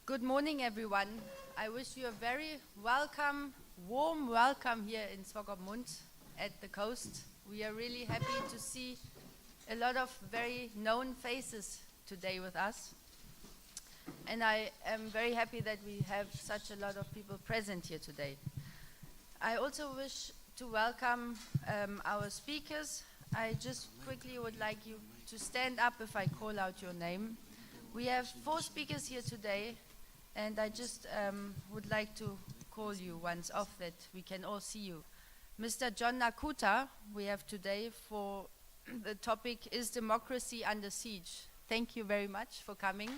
Good morning, everyone. I wish you a very warm welcome here in Swakopmund at the coast. We are really happy to see a lot of very known faces today with us. And I am very happy that we have such a lot of people present here today. I also wish to welcome our speakers. I just quickly would like you to stand up if I call out your name. We have 4 speakers here today, and I just would like to call you once off that we can all see you. Mr. John Nakuta, we have today for the topic, Is Democracy Under Siege? Thank you very much for coming.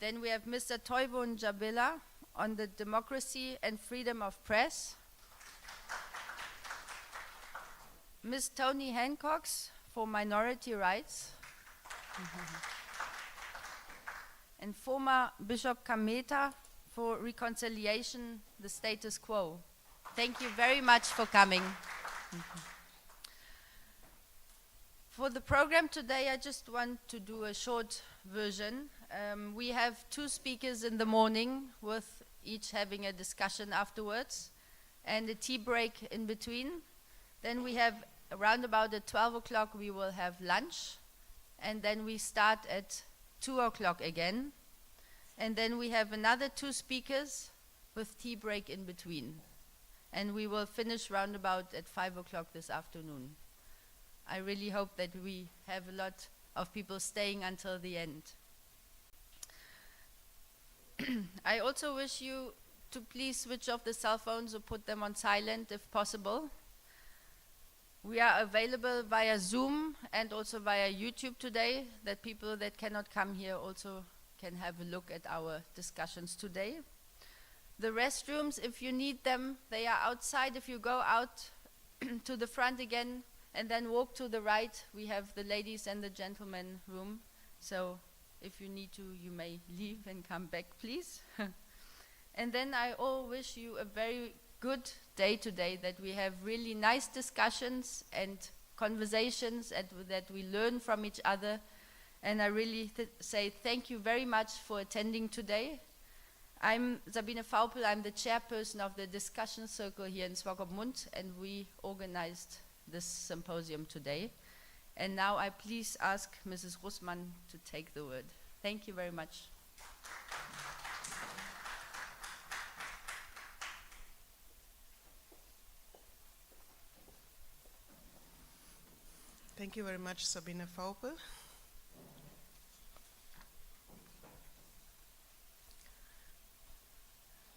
Then we have Mr. Toivon Jabila on the democracy and freedom of press. Ms. Toni Hancox for minority rights. And former Bishop Kameta for reconciliation, the status quo. Thank you very much for coming. For the program today, I just want to do a short version. We have 2 speakers in the morning, with each having a discussion afterwards, and a tea break in between. Then we have around about at 12 o'clock we will have lunch, and then we start at 2 o'clock again. And then we have another 2 speakers with tea break in between. And we will finish round about at 5 o'clock this afternoon. I really hope that we have a lot of people staying until the end. I also wish you to please switch off the cell phones or put them on silent if possible. We are available via Zoom and also via YouTube today, that people that cannot come here also can have a look at our discussions today. The restrooms, if you need them, they are outside. If you go out to the front again and then walk to the right, we have the ladies and the gentlemen room. So if you need to, you may leave and come back, please. And then I all wish you a very good day today, that we have really nice discussions and conversations and that we learn from each other. And I really say thank you very much for attending today. I'm Sabine Vaupel, I'm the chairperson of the discussion circle here in Swakopmund, and we organized this symposium today. And now I please ask Mrs. Russmann to take the word. Thank you very much. Thank you very much, Sabine Vaupel.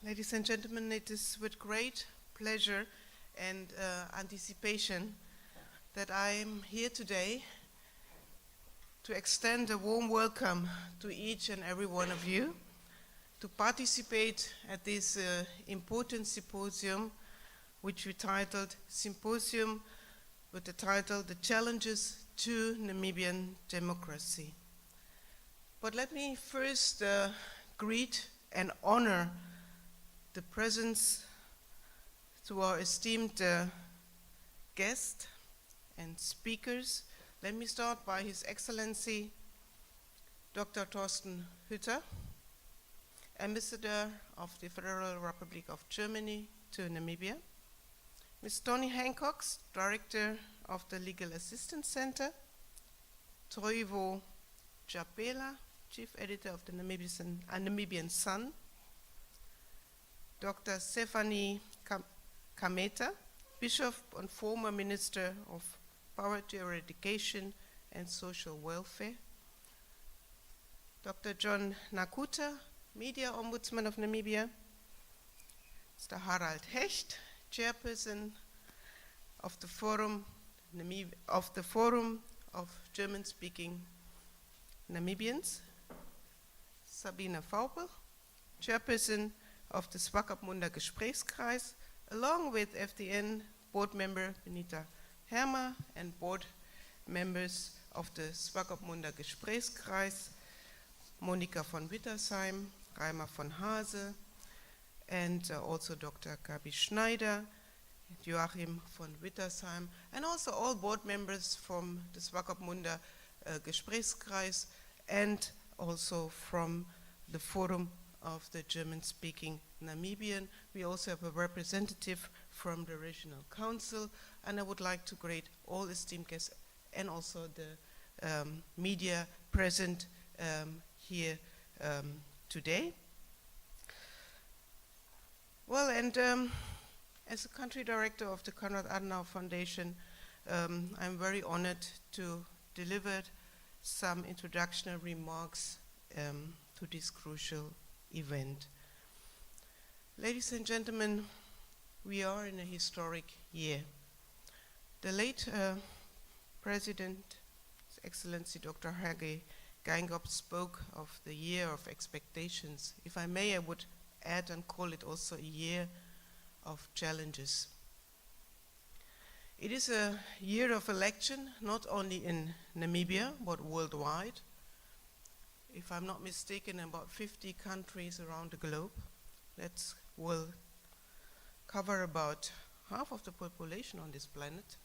Ladies and gentlemen, it is with great pleasure and anticipation that I am here today to extend a warm welcome to each and every one of you to participate at this important symposium, which we titled Symposium with the title, The Challenges to Namibian Democracy. But let me first greet and honor the presence to our esteemed guest and speakers. Let me start by His Excellency Dr. Thorsten Hütter, Ambassador of the Federal Republic of Germany to Namibia. Ms. Toni Hancox, Director of the Legal Assistance Center. Toivo Jabela, Chief Editor of the Namibian Sun. Dr. Stephanie Kameta, Bishop and former Minister of Poverty Eradication and Social Welfare. Dr. John Nakuta, Media Ombudsman of Namibia. Mr. Harald Hecht, Chairperson of the Forum of German-speaking Namibians. Sabine Vaupel, Chairperson of the Swakopmunder Gesprächskreis, along with FDN board member Benita Hermer and board members of the Swakopmunder Gesprächskreis, Monika von Wittersheim, Reimer von Hase, and also Dr. Gabi Schneider, Joachim von Wittersheim, and also all board members from the Swakopmunder Gesprächskreis and also from the Forum of the German-speaking Namibian. We also have a representative from the Regional Council, and I would like to greet all esteemed guests and also the media present here today. Well, and as a country director of the Konrad Adenauer Foundation, I'm very honored to deliver some introductory remarks to this crucial event. Ladies and gentlemen, we are in a historic year. The late President, His Excellency Dr. Hage Geingob, spoke of the year of expectations. If I may, I would add and call it also a year of challenges. It is a year of election, not only in Namibia, but worldwide. If I'm not mistaken, about 50 countries around the globe. That will cover about half of the population on this planet.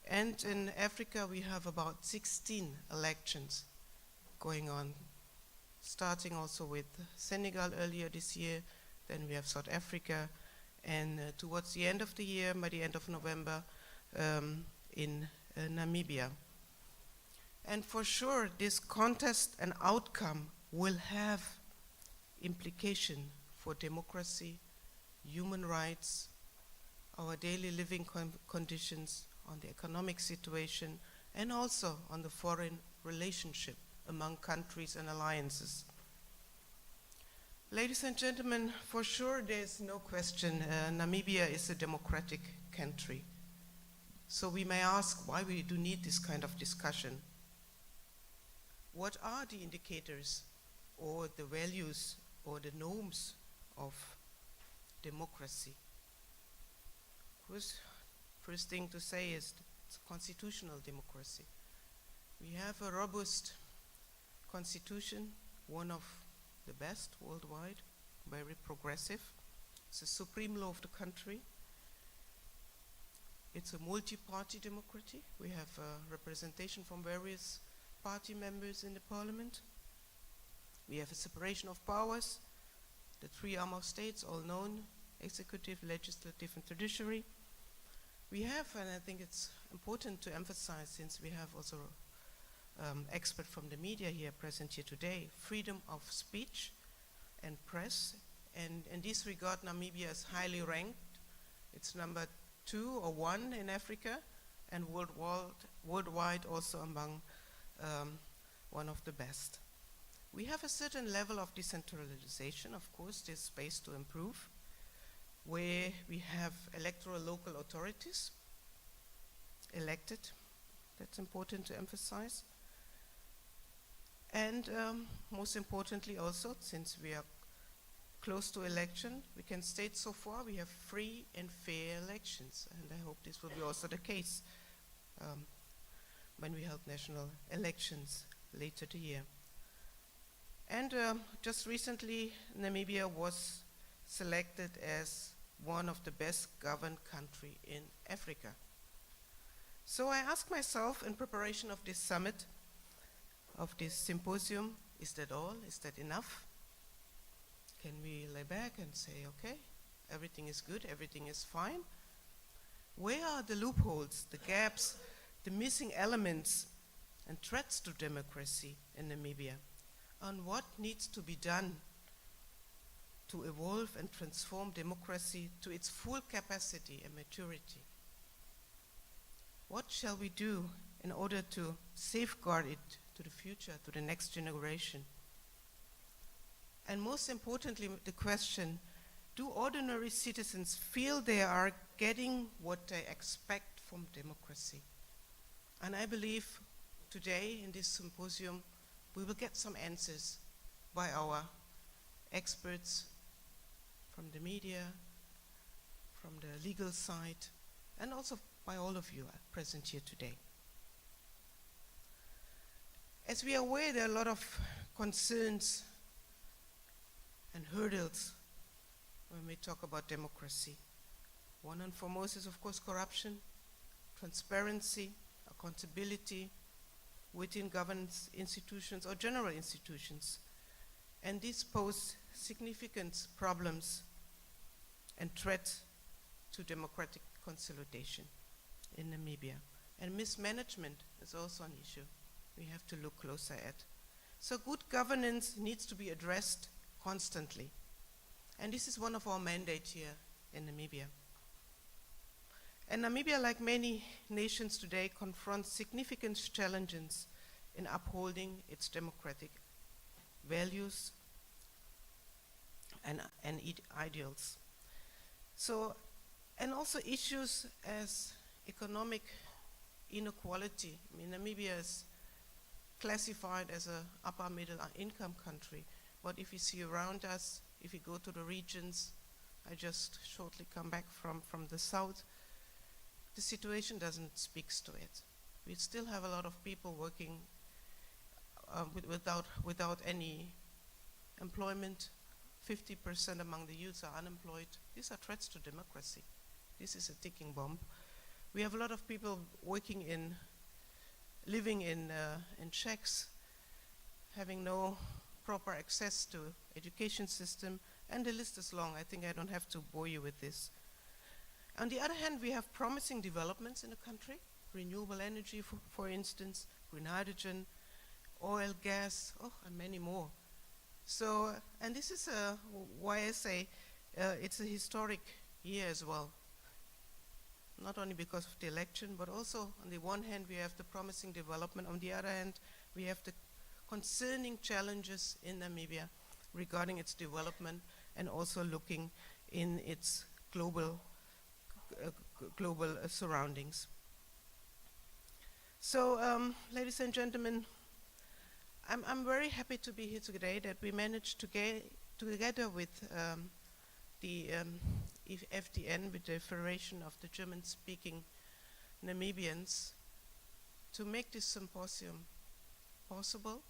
And in Africa, we have about 16 elections going on, starting also with Senegal earlier this year. Then we have South Africa, and towards the end of the year, by the end of November, in Namibia. And for sure, this contest and outcome will have implication for democracy, human rights, our daily living conditions, on the economic situation, and also on the foreign relationship among countries and alliances. Ladies and gentlemen, for sure there's no question Namibia is a democratic country. So we may ask why we do need this kind of discussion. What are the indicators or the values or the norms of democracy? Of course, first thing to say is it's constitutional democracy. We have a robust constitution, one of the best worldwide, very progressive. It's the supreme law of the country. It's a multi-party democracy. We have representation from various party members in the parliament. We have a separation of powers, the three arm of states, all known, executive, legislative, and judiciary. We have, and I think it's important to emphasize, since we have also expert from the media here present here today, freedom of speech and press. And in this regard, Namibia is highly ranked. It's number 2 or 1 in Africa, and worldwide also among one of the best. We have a certain level of decentralization, of course, there's space to improve, where we have electoral local authorities elected. That's important to emphasize. And most importantly also, since we are close to election, we can state so far we have free and fair elections, and I hope this will be also the case when we hold national elections later the year. And just recently, Namibia was selected as one of the best governed country in Africa. So I asked myself in preparation of this summit, of this symposium, is that all? Is that enough? Can we lay back and say, okay, everything is good, everything is fine? Where are the loopholes, the gaps, the missing elements and threats to democracy in Namibia? And what needs to be done to evolve and transform democracy to its full capacity and maturity? What shall we do in order to safeguard it to the future, to the next generation? And most importantly, the question, do ordinary citizens feel they are getting what they expect from democracy? And I believe today in this symposium, we will get some answers by our experts from the media, from the legal side, and also by all of you present here today. As we are aware, there are a lot of concerns and hurdles when we talk about democracy. One and foremost is, of course, corruption, transparency, accountability, within governance institutions or general institutions. And these pose significant problems and threat to democratic consolidation in Namibia. And mismanagement is also an issue we have to look closer at. So good governance needs to be addressed constantly. And this is one of our mandates here in Namibia. And Namibia, like many nations today, confronts significant challenges in upholding its democratic values and ideals. So, and also issues as economic inequality. I mean, Namibia is classified as an upper middle income country, but if you see around us, if you go to the regions, I just shortly come back from the south, the situation doesn't speak to it. We still have a lot of people working without any employment. 50% among the youth are unemployed. These are threats to democracy. This is a ticking bomb. We have a lot of people living in shacks, having no proper access to education system, and the list is long. I think I don't have to bore you with this. On the other hand, we have promising developments in the country, renewable energy, for instance, green hydrogen, oil, gas, and many more. So, and this is why I say it's a historic year as well. Not only because of the election, but also on the one hand we have the promising development, on the other hand we have the concerning challenges in Namibia regarding its development and also looking in its global surroundings. So, ladies and gentlemen, I'm very happy to be here today, that we managed to get together with the FDN, with the Federation of the German-speaking Namibians, to make this symposium possible.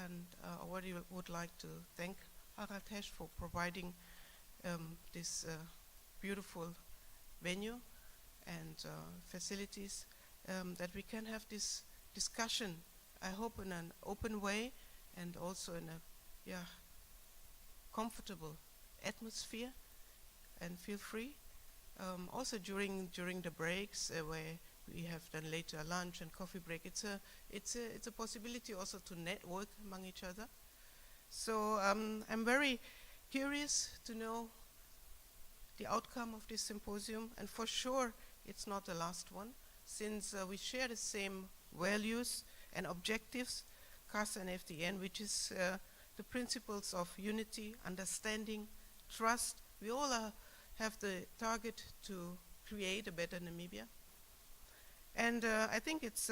And I already would like to thank Harald Hesch for providing this beautiful venue and facilities, that we can have this discussion, I hope in an open way and also in a comfortable atmosphere, and feel free. Also during the breaks where we have done later lunch and coffee break, it's a possibility also to network among each other. So I'm very curious to know the outcome of this symposium, and for sure it's not the last one, since we share the same values and objectives, CAS and FDN, which is the principles of unity, understanding, trust. We all have the target to create a better Namibia. And I think it's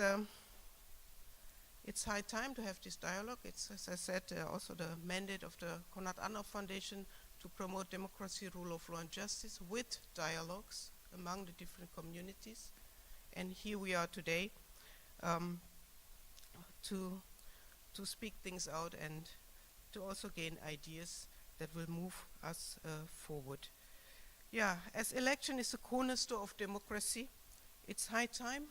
high time to have this dialogue. It's, as I said, also the mandate of the Konrad Adenauer Foundation to promote democracy, rule of law and justice with dialogues among the different communities. And here we are today to speak things out and to also gain ideas that will move us forward. Yeah, as election is a cornerstone of democracy, it's high time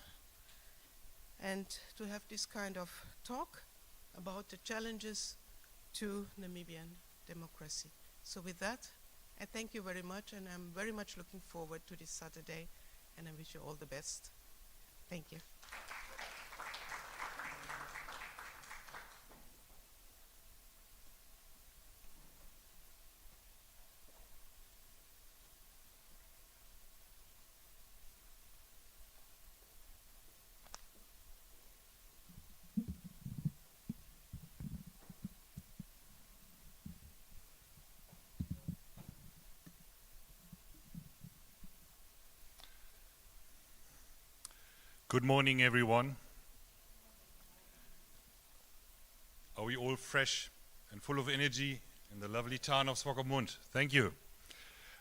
and to have this kind of talk about the challenges to Namibian democracy. So with that, I thank you very much, and I'm very much looking forward to this Saturday, and I wish you all the best. Thank you. Good morning, everyone. Are we all fresh and full of energy in the lovely town of Swakopmund? Thank you.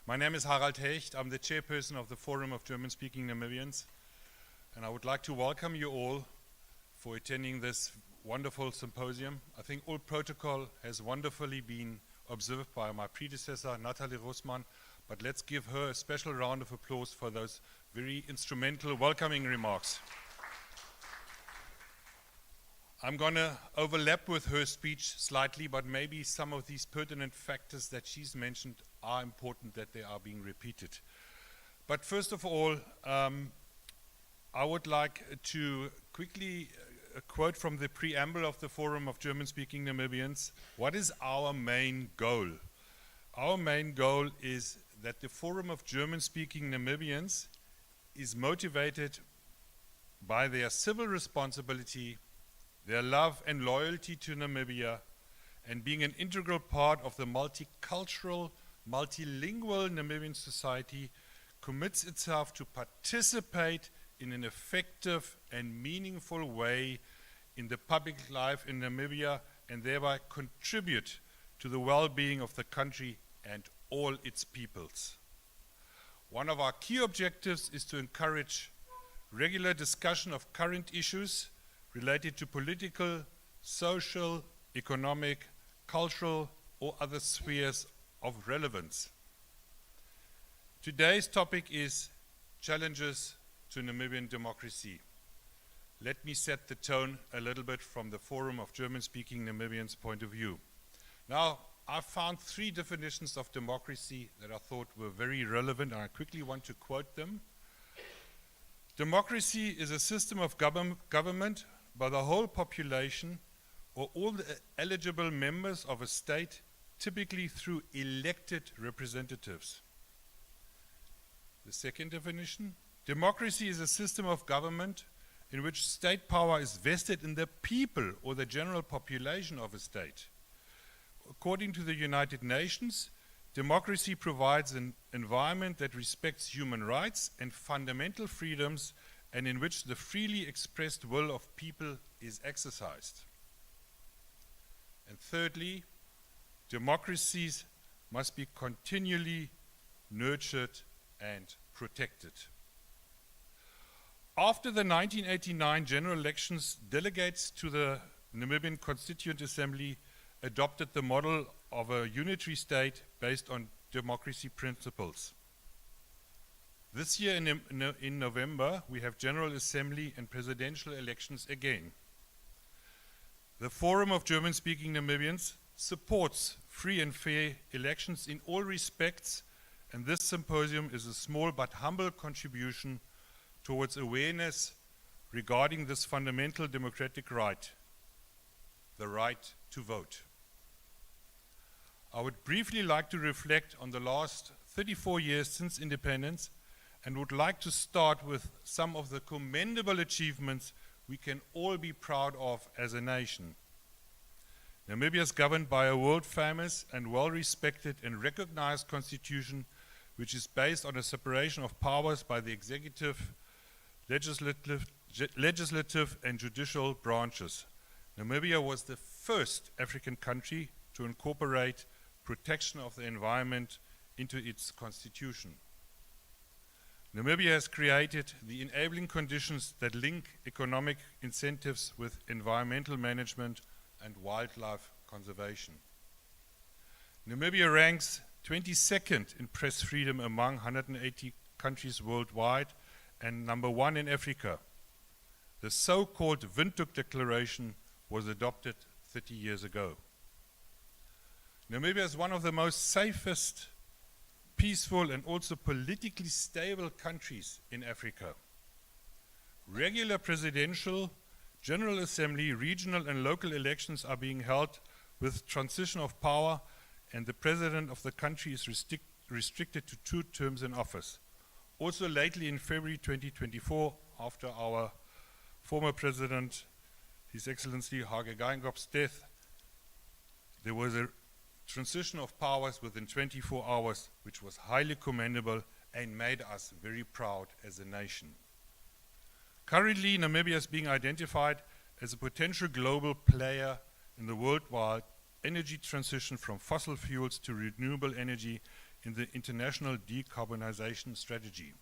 My name is Harald Hecht. I'm the chairperson of the Forum of German-Speaking Namibians, and I would like to welcome you all for attending this wonderful symposium. I think all protocol has wonderfully been observed by my predecessor, Nathalie Rossmann, but let's give her a special round of applause for those very instrumental welcoming remarks. I'm going to overlap with her speech slightly, but maybe some of these pertinent factors that she's mentioned are important that they are being repeated. But first of all, I would like to quickly quote from the preamble of the Forum of German-Speaking Namibians. What is our main goal? Our main goal is that the Forum of German-Speaking Namibians is motivated by their civil responsibility, their love and loyalty to Namibia, and being an integral part of the multicultural, multilingual Namibian society, commits itself to participate in an effective and meaningful way in the public life in Namibia and thereby contribute to the well-being of the country and all its peoples. One of our key objectives is to encourage regular discussion of current issues related to political, social, economic, cultural, or other spheres of relevance. Today's topic is challenges to Namibian democracy. Let me set the tone a little bit from the Forum of German-Speaking Namibians' point of view. Now, I found 3 definitions of democracy that I thought were very relevant, and I quickly want to quote them. Democracy is a system of government by the whole population or all the eligible members of a state, typically through elected representatives. The second definition, democracy is a system of government in which state power is vested in the people or the general population of a state. According to the United Nations, democracy provides an environment that respects human rights and fundamental freedoms and in which the freely expressed will of people is exercised. And thirdly, democracies must be continually nurtured and protected. After the 1989 general elections, delegates to the Namibian Constituent Assembly adopted the model of a unitary state based on democracy principles. This year in November, we have General Assembly and presidential elections again. The Forum of German-Speaking Namibians supports free and fair elections in all respects, and this symposium is a small but humble contribution towards awareness regarding this fundamental democratic right, the right to vote. I would briefly like to reflect on the last 34 years since independence and would like to start with some of the commendable achievements we can all be proud of as a nation. Namibia is governed by a world-famous and well-respected and recognized constitution which is based on a separation of powers by the executive, legislative and judicial branches. Namibia was the first African country to incorporate protection of the environment into its constitution. Namibia has created the enabling conditions that link economic incentives with environmental management and wildlife conservation. Namibia ranks 22nd in press freedom among 180 countries worldwide and number 1 in Africa. The so-called Windhoek Declaration was adopted 30 years ago. Namibia is one of the most safest, peaceful and also politically stable countries in Africa. Regular presidential, General Assembly, regional and local elections are being held with transition of power, and the president of the country is restricted to 2 terms in office. Also lately in February 2024, after our former president, His Excellency Hage Geingoob's death, there was a transition of powers within 24 hours, which was highly commendable and made us very proud as a nation. Currently, Namibia is being identified as a potential global player in the worldwide energy transition from fossil fuels to renewable energy in the international decarbonization strategy.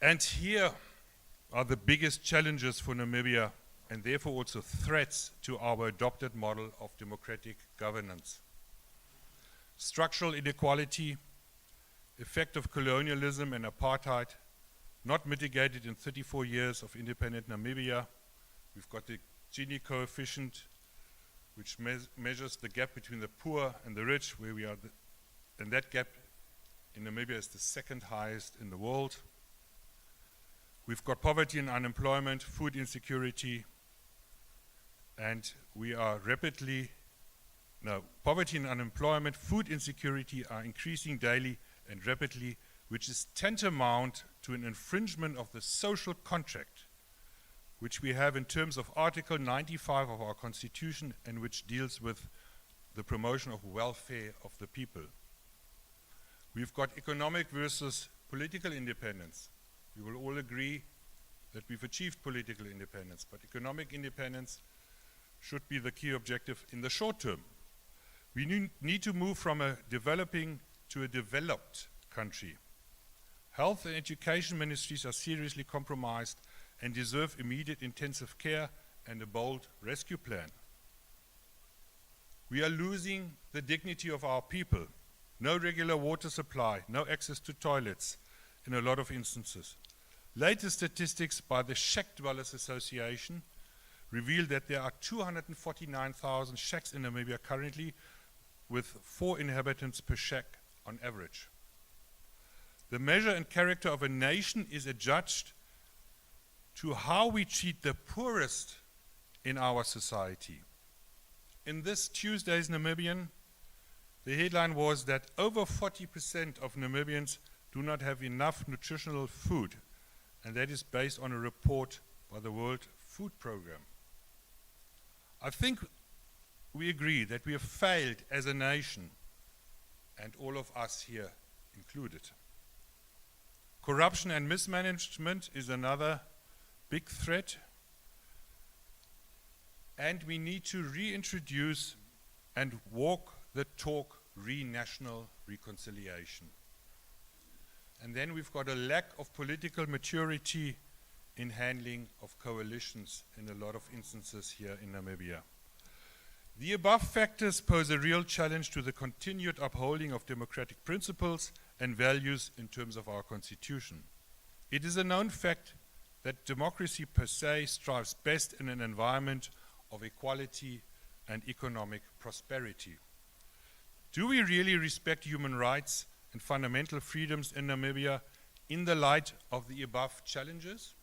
And here are the biggest challenges for Namibia and therefore also threats to our adopted model of democratic governance. Structural inequality, effect of colonialism and apartheid, not mitigated in 34 years of independent Namibia, We've got the Gini coefficient, which measures the gap between the poor and the rich, where we are, and that gap in Namibia is the second highest in the world. We've got poverty and unemployment, food insecurity, and we are poverty and unemployment, food insecurity are increasing daily and rapidly, which is tantamount to an infringement of the social contract, which we have in terms of Article 95 of our Constitution, and which deals with the promotion of welfare of the people. We've got economic versus political independence. We will all agree that we've achieved political independence, but economic independence should be the key objective in the short term. We need to move from a developing to a developed country. Health and education ministries are seriously compromised and deserve immediate intensive care and a bold rescue plan. We are losing the dignity of our people. No regular water supply, no access to toilets in a lot of instances. Latest statistics by the Shack Dwellers Association reveal that there are 249,000 shacks in Namibia currently, with 4 inhabitants per shack on average. The measure and character of a nation is adjudged to how we treat the poorest in our society. In this Tuesday's Namibian, the headline was that over 40% of Namibians do not have enough nutritional food, and that is based on a report by the World Food Programme. I think we agree that we have failed as a nation, and all of us here included. Corruption and mismanagement is another big threat, and we need to reintroduce and walk the talk re-national reconciliation. And then we've got a lack of political maturity in handling of coalitions in a lot of instances here in Namibia. The above factors pose a real challenge to the continued upholding of democratic principles and values in terms of our constitution. It is a known fact that democracy per se strives best in an environment of equality and economic prosperity. Do we really respect human rights and fundamental freedoms in Namibia in the light of the above challenges?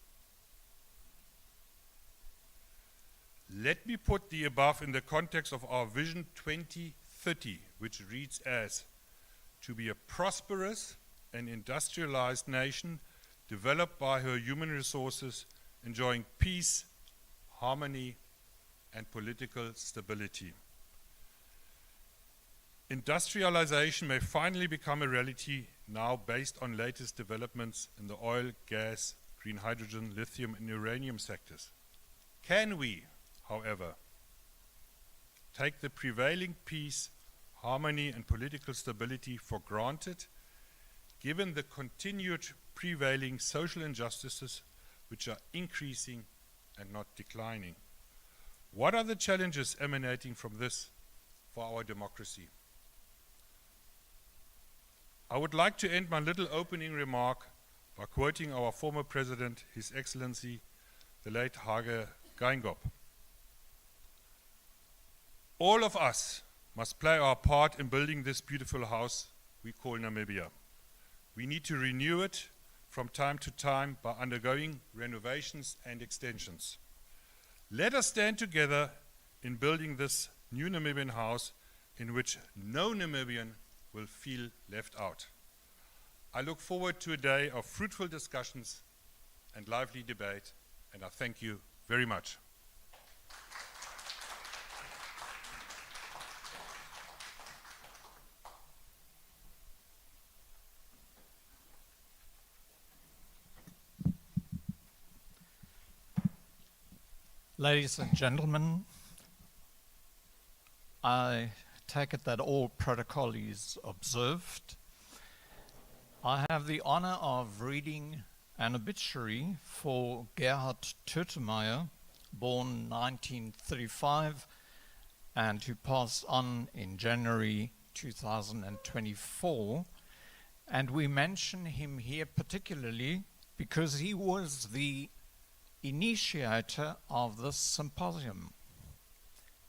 Let me put the above in the context of our Vision 2030, which reads as, to be a prosperous and industrialized nation developed by her human resources, enjoying peace, harmony, and political stability. Industrialization may finally become a reality now based on latest developments in the oil, gas, green hydrogen, lithium, and uranium sectors. Can we, however, take the prevailing peace, harmony, and political stability for granted, given the continued prevailing social injustices which are increasing and not declining? What are the challenges emanating from this for our democracy? I would like to end my little opening remark by quoting our former president, His Excellency, the late Hage Geingob. All of us must play our part in building this beautiful house we call Namibia. We need to renew it from time to time by undergoing renovations and extensions. Let us stand together in building this new Namibian house in which no Namibian will feel left out. I look forward to a day of fruitful discussions and lively debate, and I thank you very much. Ladies and gentlemen, I take it that all protocol is observed. I have the honor of reading an obituary for Gerhard Tötemeyer, born 1935 and who passed on in January 2024. And we mention him here particularly because he was the initiator of this symposium.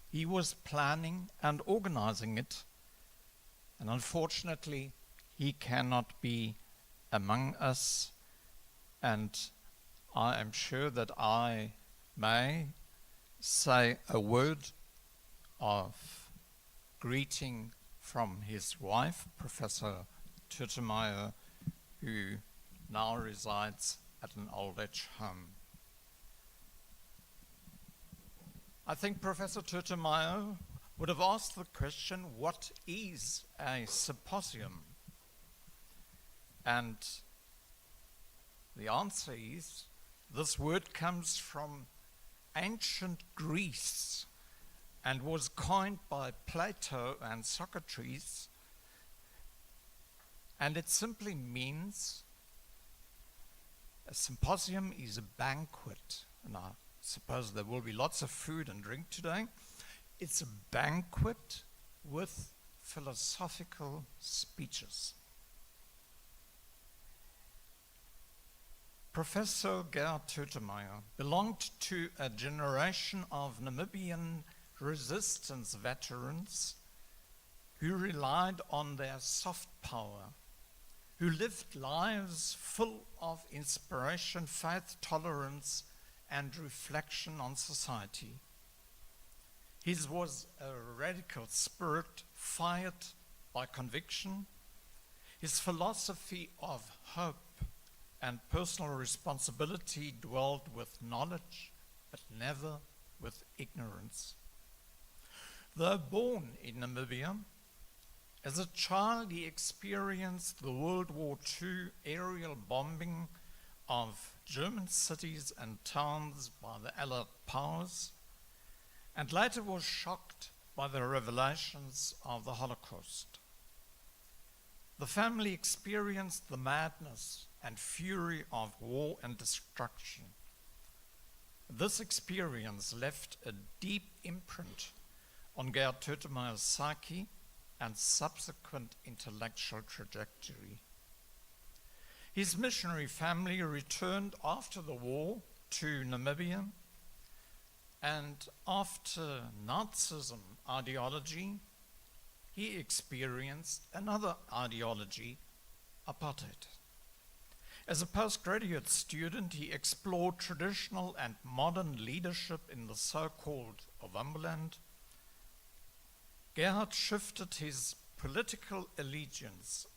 He was planning and organizing it, and unfortunately he cannot be among us, and I am sure that I may say a word of greeting from his wife, Professor Tutemeyer, who now resides at an old age home. I think Professor Tutemeyer would have asked the question, what is a symposium? And the answer is, this word comes from ancient Greece and was coined by Plato and Socrates, and it simply means a symposium is a banquet. And I suppose there will be lots of food and drink today. It's a banquet with philosophical speeches. Professor Gerhard Tutemeyer belonged to a generation of Namibian resistance veterans who relied on their soft power, who lived lives full of inspiration, faith, tolerance, and reflection on society. His was a radical spirit fired by conviction. His philosophy of hope and personal responsibility dwelled with knowledge, but never with ignorance. Though born in Namibia, as a child he experienced the World War II aerial bombing of German cities and towns by the Allied powers, and later was shocked by the revelations of the Holocaust. The family experienced the madness and fury of war and destruction. This experience left a deep imprint on Gerhard Tutemeyer's psyche and subsequent intellectual trajectory. His missionary family returned after the war to Namibia, and after Nazism ideology, he experienced another ideology, apartheid. As a postgraduate student, he explored traditional and modern leadership in the so-called Ovamboland. Gerhard shifted his political allegiance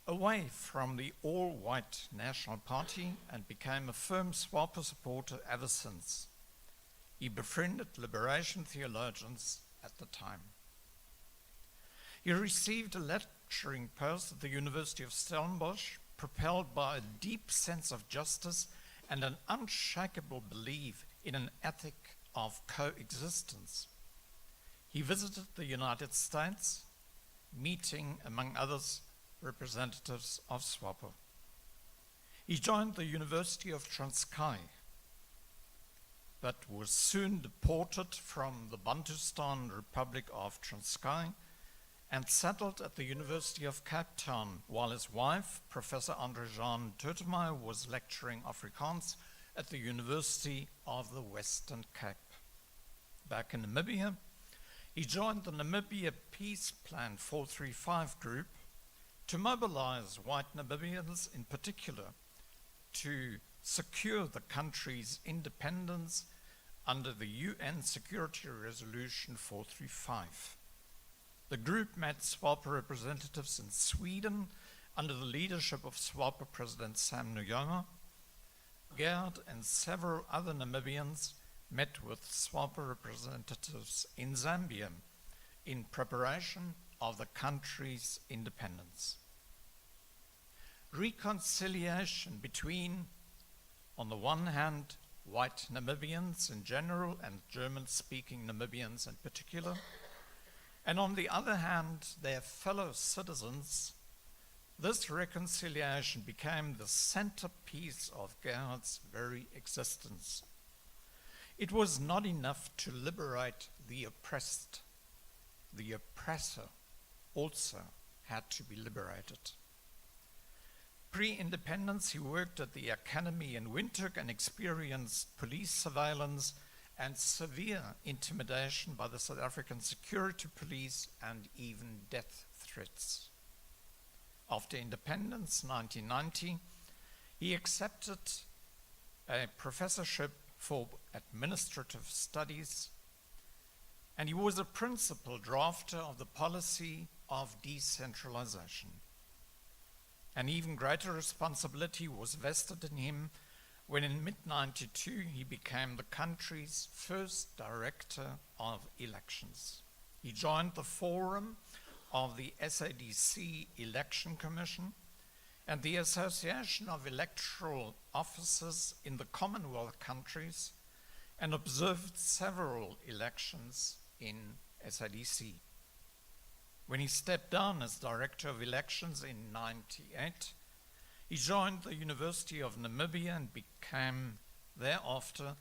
away from the all-white National Party and became a firm SWAPO supporter ever since. He befriended liberation theologians at the time. He received a lecturing post at the University of Stellenbosch, propelled by a deep sense of justice and an unshakable belief in an ethic of coexistence. He visited the United States, meeting, among others, representatives of SWAPO. He joined the University of Transkei, but was soon deported from the Bantustan Republic of Transkei and settled at the University of Cape Town, while his wife, Professor Andre-Jean Tutemeyer, was lecturing Afrikaans at the University of the Western Cape. Back in Namibia, he joined the Namibia Peace Plan 435 group to mobilize white Namibians in particular to secure the country's independence under the UN Security Resolution 435. The group met SWAPO representatives in Sweden under the leadership of SWAPO President Sam Nujoma. Gerhard and several other Namibians met with SWAPO representatives in Zambia in preparation of the country's independence. Reconciliation between, on the one hand, white Namibians in general and German-speaking Namibians in particular, and on the other hand, their fellow citizens, this reconciliation became the centerpiece of Gerhard's very existence. It was not enough to liberate the oppressed. The oppressor also had to be liberated. Pre-independence, he worked at the academy in Windhoek and experienced police surveillance and severe intimidation by the South African security police and even death threats. After independence, 1990, he accepted a professorship for administrative studies, and he was a principal drafter of the policy of decentralization. An even greater responsibility was vested in him when in mid-92 he became the country's first director of elections. He joined the forum of the SADC Election Commission and the Association of Electoral Officers in the Commonwealth countries and observed several elections in SADC. When he stepped down as Director of Elections in 1998, he joined the University of Namibia and became thereafter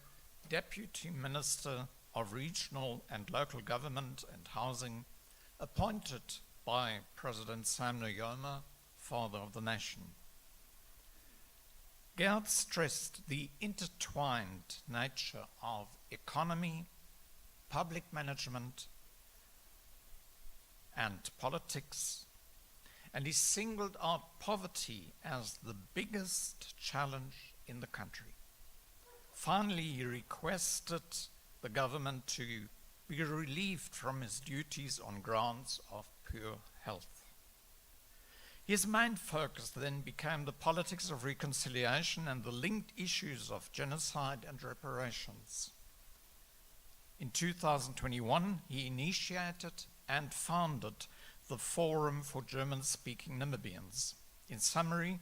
Deputy Minister of Regional and Local Government and Housing, appointed by President Sam Nujoma, Father of the Nation. Gerhard stressed the intertwined nature of economy, public management, and politics, and he singled out poverty as the biggest challenge in the country. Finally, he requested the government to be relieved from his duties on grounds of poor health. His main focus then became the politics of reconciliation and the linked issues of genocide and reparations. In 2021, he initiated and founded the Forum for German-Speaking Namibians. In summary,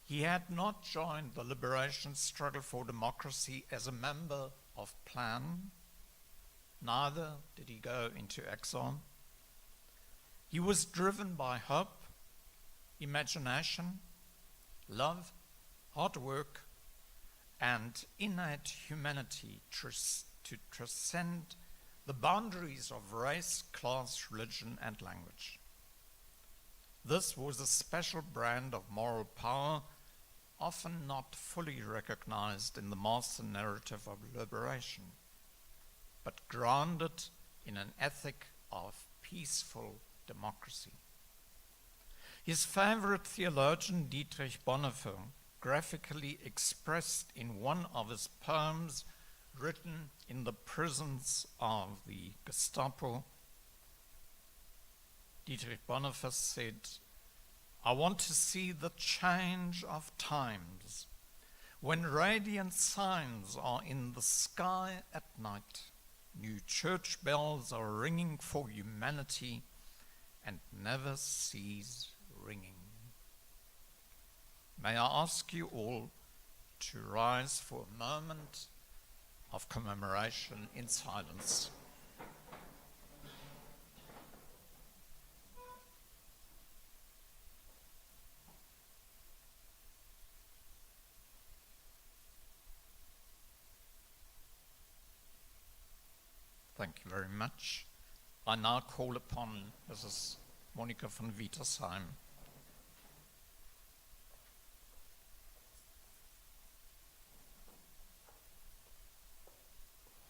he had not joined the liberation struggle for democracy as a member of PLAN, neither did he go into exile. He was driven by hope, imagination, love, hard work, and innate humanity to transcend the boundaries of race, class, religion, and language. This was a special brand of moral power, often not fully recognized in the master narrative of liberation, but grounded in an ethic of peaceful democracy. His favorite theologian, Dietrich Bonhoeffer, graphically expressed in one of his poems written in the prisons of the Gestapo. Dietrich Bonhoeffer said, "I want to see the change of times, when radiant signs are in the sky at night, new church bells are ringing for humanity and never cease ringing." May I ask you all to rise for a moment of commemoration in silence. Thank you very much. I now call upon Mrs. Monica van Wietersheim